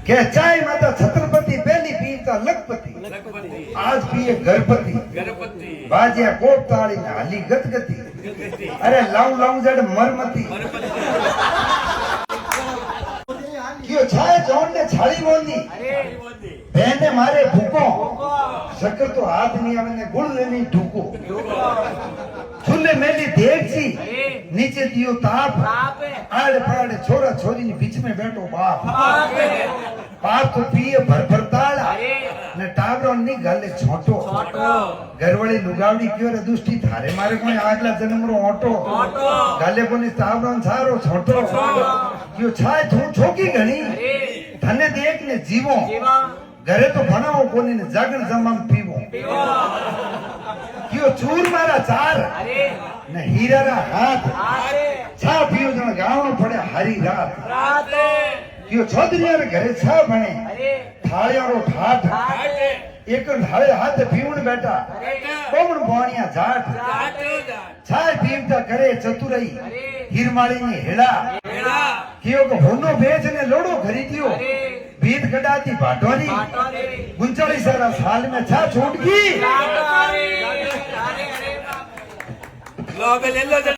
કે ચાય માતા છત્રપતિ પહેલી પીતા લખપતિ आज पिए गणपति बाजिया कोप ताड़ी ने हाली गदगदी अरे लाऊ लाऊ जड़ मरमती क्यों छाए जोन ने छाड़ी बोली बहने मारे भूको शक्कर तो हाथ नहीं आवे ने गुड़ लेनी ढूको चूल्हे मेली देख सी नीचे दियो ताप आड़े पड़े छोरा छोरी ने बीच में बैठो बाप बाप तो पिए भर भर ताड़ा ने टाबरो नी गले छोटो घरवाली लुगावड़ी क्यों रे दुष्टी थारे मारे कोई आगला जन्म रो ऑटो गले कोनी टाबरो सारो छोटो क्यों छाए तू छोकी घणी धने देख ने जीवो घरे तो बनाओ कोनी ने जागण जमाम पीवो क्यों चूर मारा चार ने हीरा रा हाथ छा पियो जण गावनो पड़े हरी रात क्यों छोदरिया रे घरे छा बने थाळिया रो ठाठ एक ढाळे हाथ पीवण बैठा कोमण बोणिया जाट छाय पीवता करे चतुरई हिरमाળી ની હેડા क्यों को होनो बेच ने लोडो खरीदियो बीत गडाती भाटवानी गुंचाली सारा साल में छा छूट गई